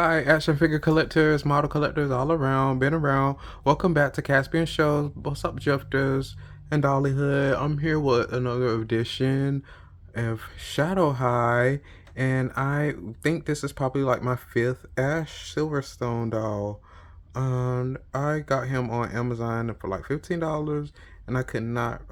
Hi, action figure collectors, model collectors all around, been around. Welcome back to Caspian Shows. What's up, Drifters and Dollyhood? I'm here with another edition of Shadow High, and I think this is probably like my fifth Ash Silverstone doll. I got him on Amazon for like $15, and I could not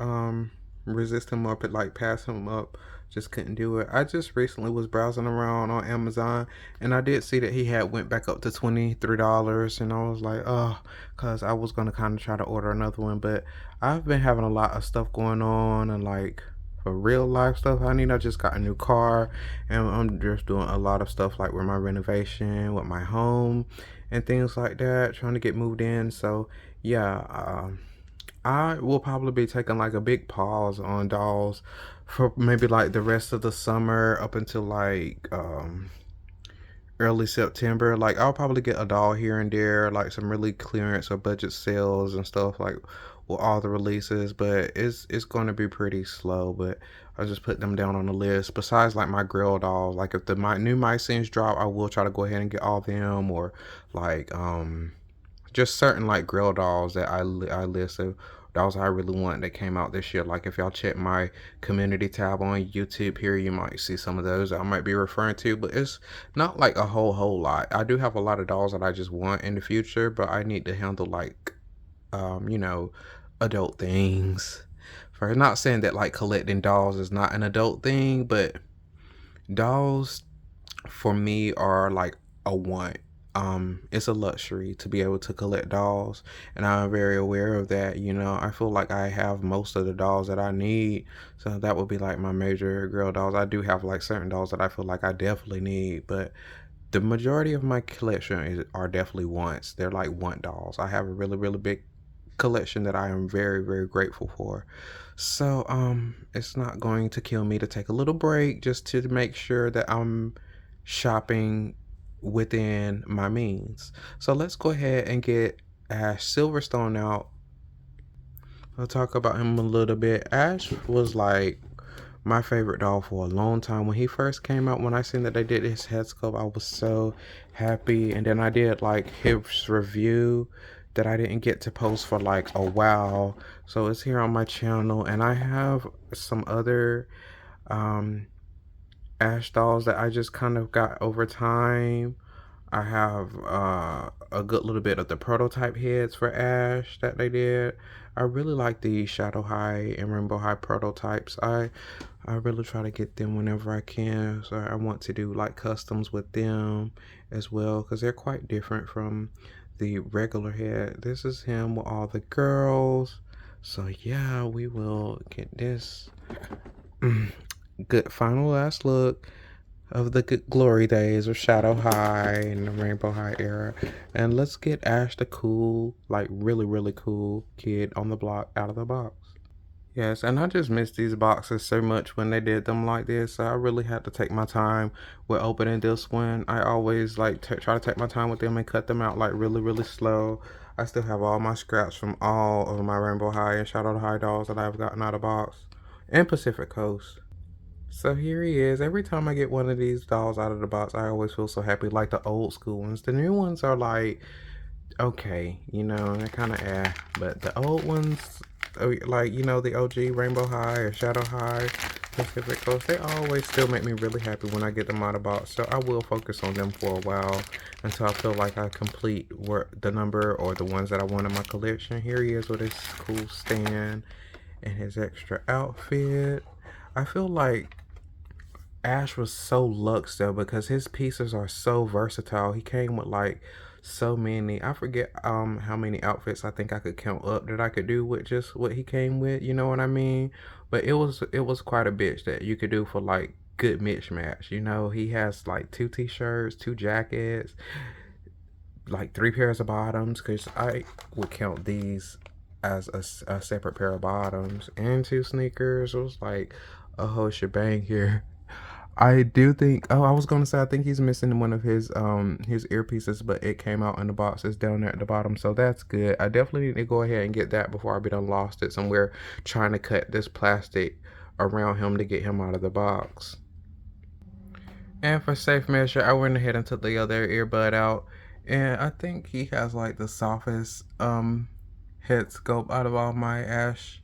resist him up and like pass him up. Just couldn't do it. I just recently was browsing around on Amazon, and I did see that he had went back up to $23, and I was like, oh, cause I was gonna kind of try to order another one, but I've been having a lot of stuff going on, and like for real life stuff I just got a new car, and I'm just doing a lot of stuff like with my renovation, with my home, and things like that, trying to get moved in. So yeah, I will probably be taking like a big pause on dolls for maybe like the rest of the summer up until like early September. Like I'll probably get a doll here and there, like some really clearance or budget sales and stuff like with all the releases, but it's going to be pretty slow. But I just put them down on the list. Besides like my grill dolls, like if the new my scenes drop, I will try to go ahead and get all them, or like just certain like grill dolls that I listed, dolls I really want that came out this year. Like if y'all check my community tab on YouTube here, you might see some of those I might be referring to, but it's not like a whole lot. I do have a lot of dolls that I just want in the future, but I need to handle like you know, adult things. For not saying that like collecting dolls is not an adult thing, but dolls for me are like a want. It's a luxury to be able to collect dolls, and I'm very aware of that. I feel like I have most of the dolls that I need, so that would be like my major girl dolls. I do have like certain dolls that I feel like I definitely need, but the majority of my collection are definitely wants. They're like want dolls. I have a really big collection that I am very grateful for. So it's not going to kill me to take a little break just to make sure that I'm shopping within my means. So let's go ahead and get Ash Silverstone out. I'll talk about him a little bit. Ash was like my favorite doll for a long time. When he first came out, when I seen that they did his head sculpt, I was so happy. And then I did like his review that I didn't get to post for like a while. So it's here on my channel, and I have some other um Ash dolls that I just kind of got over time. I have a good little bit of the prototype heads for Ash that they did. I really like the Shadow High and Rainbow High prototypes. I really try to get them whenever I can. So I want to do like customs with them as well, because they're quite different from the regular head. This is him with all the girls. So yeah, we will get this good final last look of the good glory days of Shadow High and the Rainbow High era. And let's get Ash the cool, like really cool kid on the block out of the box. Yes, and I just miss these boxes so much when they did them like this. So I really had to take my time with opening this one. I always like try to take my time with them and cut them out like really slow. I still have all my scraps from all of my Rainbow High and Shadow High dolls that I've gotten out of the box and Pacific Coast. So here he is. Every time I get one of these dolls out of the box, I always feel so happy. Like the old school ones. The new ones are like, okay, they're kind of But the old ones, like, the OG Rainbow High or Shadow High, Pacific Coast, they always still make me really happy when I get them out of the box. So I will focus on them for a while until I feel like I complete the number or the ones that I want in my collection. Here he is with his cool stand and his extra outfit. I feel like Ash was so luxe though, because his pieces are so versatile. He came with like so many. I forget how many outfits I think I could count up that I could do with just what he came with, you know what I mean? But it was quite a bit that you could do for like good mismatch. He has like two t-shirts, two jackets, like three pairs of bottoms, because I would count these as a separate pair of bottoms, and two sneakers. It was like a whole shebang here. I do think. Oh, I was gonna say I think he's missing one of his earpieces, but it came out in the box. It's down there at the bottom, so that's good. I definitely need to go ahead and get that before I be done lost it somewhere trying to cut this plastic around him to get him out of the box. And for safe measure, I went ahead and took the other earbud out, and I think he has like the softest head sculpt out of all my Ash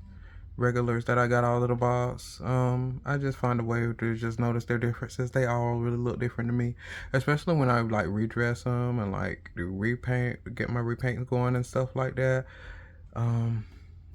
regulars that I got all of the box. I just find a way to just notice their differences. They all really look different to me, especially when I like redress them and like do repaint, get my repaints going and stuff like that. Um,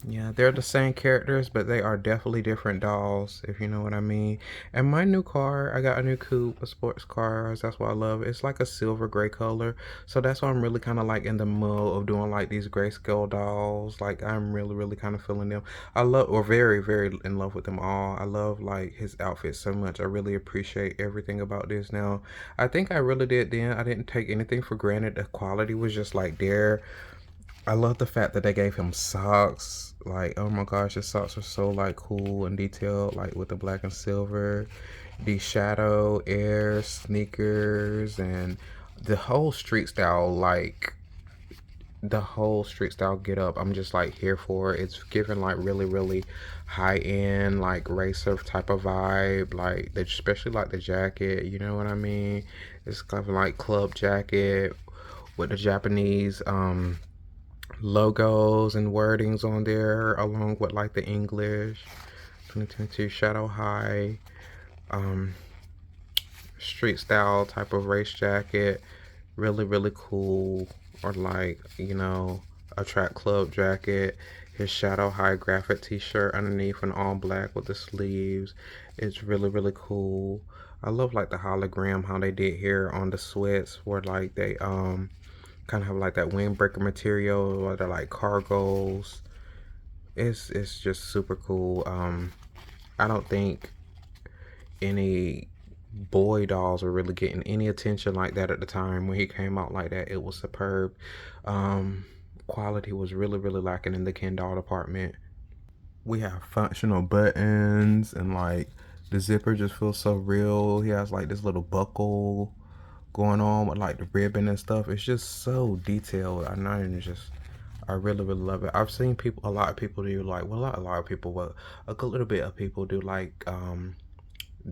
yeah, they're the same characters, but they are definitely different dolls, if you know what I mean. And my new car, I got a new coupe, a sports car. That's why I love it. It's like a silver gray color. So that's why I'm really kind of like in the mood of doing like these grayscale dolls. Like I'm really, really kind of feeling them. I love, or very, very in love with them all. I love like his outfit so much. I really appreciate everything about this now. I think I really did then. I didn't take anything for granted. The quality was just like there. I love the fact that they gave him socks. Like, oh my gosh, his socks are so like cool and detailed, like with the black and silver, the shadow air sneakers, and the whole street style. Like the whole street style get up. I'm just like here for it. It's giving like really, really high end, like racer type of vibe. Like especially like the jacket. You know what I mean? It's kind of like club jacket with the Japanese logos and wordings on there along with like the English 2022 Shadow High um street style type of race jacket, really really cool. Or like, you know, a track club jacket, his Shadow High graphic t-shirt underneath and all black with the sleeves. It's really really cool. I love like the hologram how they did here on the sweats where like they kind of have like that windbreaker material or they're like cargos. It's just super cool. I don't think any boy dolls were really getting any attention like that at the time when he came out like that. It was superb. Um, Quality was really really lacking in the Ken doll department. We have functional buttons and like the zipper just feels so real. He has like this little buckle going on with like the ribbon and stuff. It's just so detailed. I know, and it's just I really really love it. I've seen people, a lot of people do like, well, not a lot of people, but a good little bit of people do like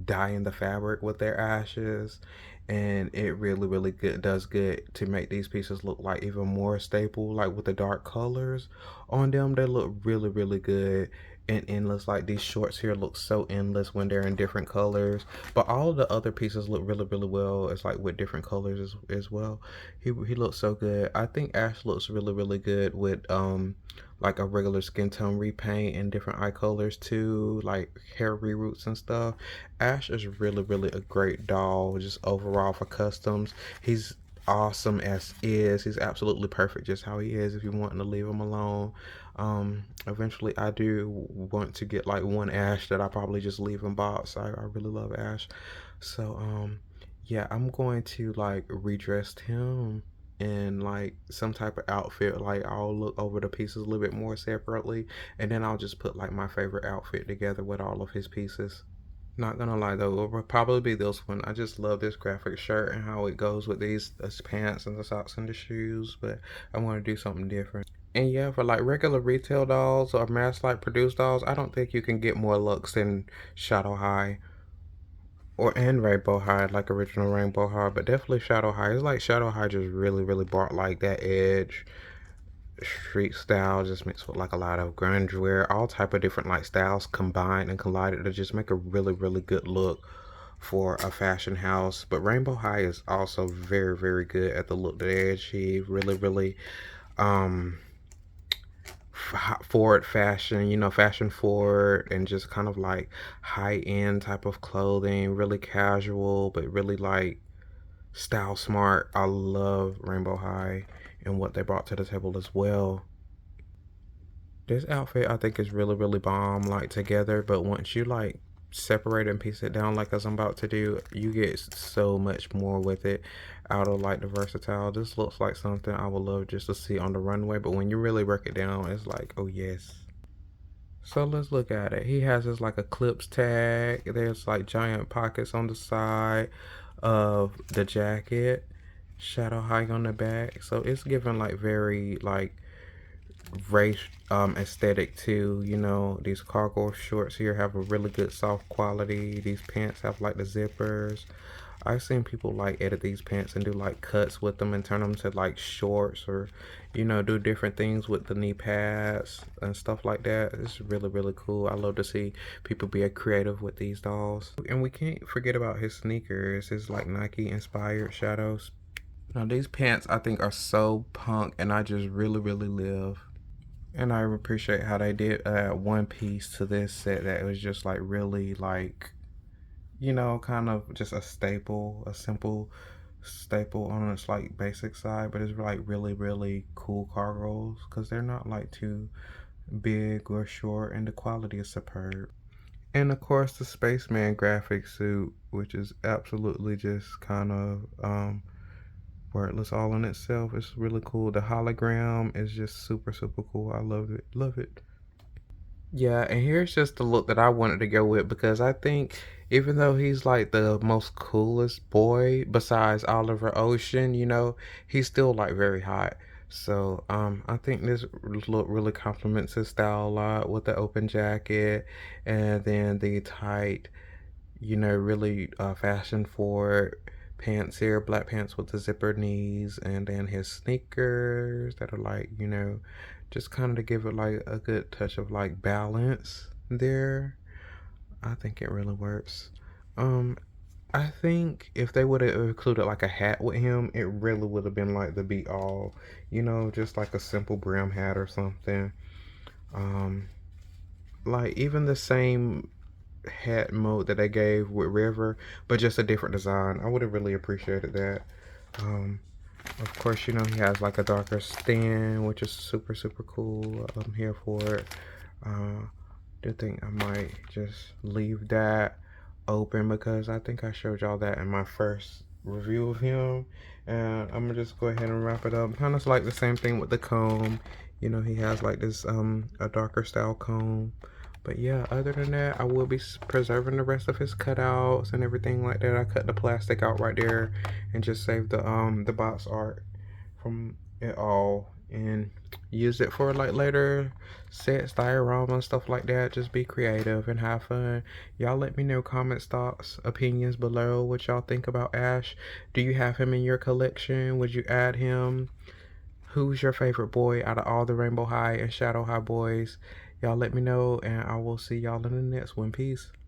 dyeing the fabric with their ashes, and it really really good does good to make these pieces look like even more staple, like with the dark colors on them. They look really really good and endless. Like these shorts here look so endless when they're in different colors, but all of the other pieces look really really well. It's like with different colors as well. He looks so good. I think Ash looks really really good with like a regular skin tone repaint and different eye colors too, like hair reroots and stuff. Ash is really, really a great doll, just overall for customs. He's awesome as is. He's absolutely perfect just how he is if you want to leave him alone. Eventually, I do want to get like one Ash that I probably just leave in box. I really love Ash. So, yeah, I'm going to like redress him in like some type of outfit. Like I'll look over the pieces a little bit more separately, and then I'll just put like my favorite outfit together with all of his pieces. Not gonna lie though, it will probably be this one. I just love this graphic shirt and how it goes with these pants and the socks and the shoes, but I want to do something different. And yeah, for like regular retail dolls or mass like produced dolls, I don't think you can get more looks than Shadow High or and Rainbow High, like original Rainbow High, but definitely Shadow High. It's like Shadow High just really, really brought like that edge street style just mixed with like a lot of grunge wear, all type of different like styles combined and collided to just make a really really good look for a fashion house. But Rainbow High is also very very good at the look that they achieve. Really really um forward fashion, you know, fashion forward, and just kind of like high end type of clothing, really casual but really like style smart. I love Rainbow High and what they brought to the table as well. This outfit I think is really really bomb like together, but once you like separate and piece it down like as I'm about to do, you get so much more with it out of like the versatile. This looks like something I would love just to see on the runway, but when you really break it down, it's like, oh yes. So let's look at it. He has his like eclipse tag. There's like giant pockets on the side of the jacket. Shadow High on the back. So it's given like very like race aesthetic too. You know, these cargo shorts here have a really good soft quality. These pants have like the zippers. I've seen people like edit these pants and do like cuts with them and turn them to like shorts, or do different things with the knee pads and stuff like that. It's really, really cool. I love to see people be creative with these dolls. And we can't forget about his sneakers, his like Nike inspired shadows. Now these pants I think are so punk, and I just really, really live. And I appreciate how they did one piece to this set that it was just like really like, kind of just a staple, a simple staple on its like basic side, but it's like really, really cool cargos because they're not like too big or short, and the quality is superb. And of course, the spaceman graphic suit, which is absolutely just kind of wordless all in itself. It's really cool. The hologram is just super, super cool. I love it. Love it. Yeah, and here's just the look that I wanted to go with because I think even though he's like the most coolest boy besides Oliver Ocean, he's still like very hot. So I think this look really complements his style a lot with the open jacket and then the tight, really fashion forward pants here, black pants with the zipper knees, and then his sneakers that are like, just kind of to give it like a good touch of like balance there. I think it really works. Um, I think if they would have included like a hat with him, it really would have been like the be all, just like a simple brim hat or something. Um, like even the same hat mode that I gave with River, but just a different design. I would have really appreciated that. Um, of course, he has like a darker stand, which is super, super cool. I'm here for it. Do think I might just leave that open because I think I showed y'all that in my first review of him. And I'm gonna just go ahead and wrap it up. Kind of like the same thing with the comb. He has like this a darker style comb. But yeah, other than that, I will be preserving the rest of his cutouts and everything like that. I cut the plastic out right there and just saved the box art from it all and use it for like later sets, diorama and stuff like that. Just be creative and have fun. Y'all let me know comments, thoughts, opinions below what y'all think about Ash. Do you have him in your collection? Would you add him? Who's your favorite boy out of all the Rainbow High and Shadow High boys? Y'all let me know, and I will see y'all in the next one. Peace.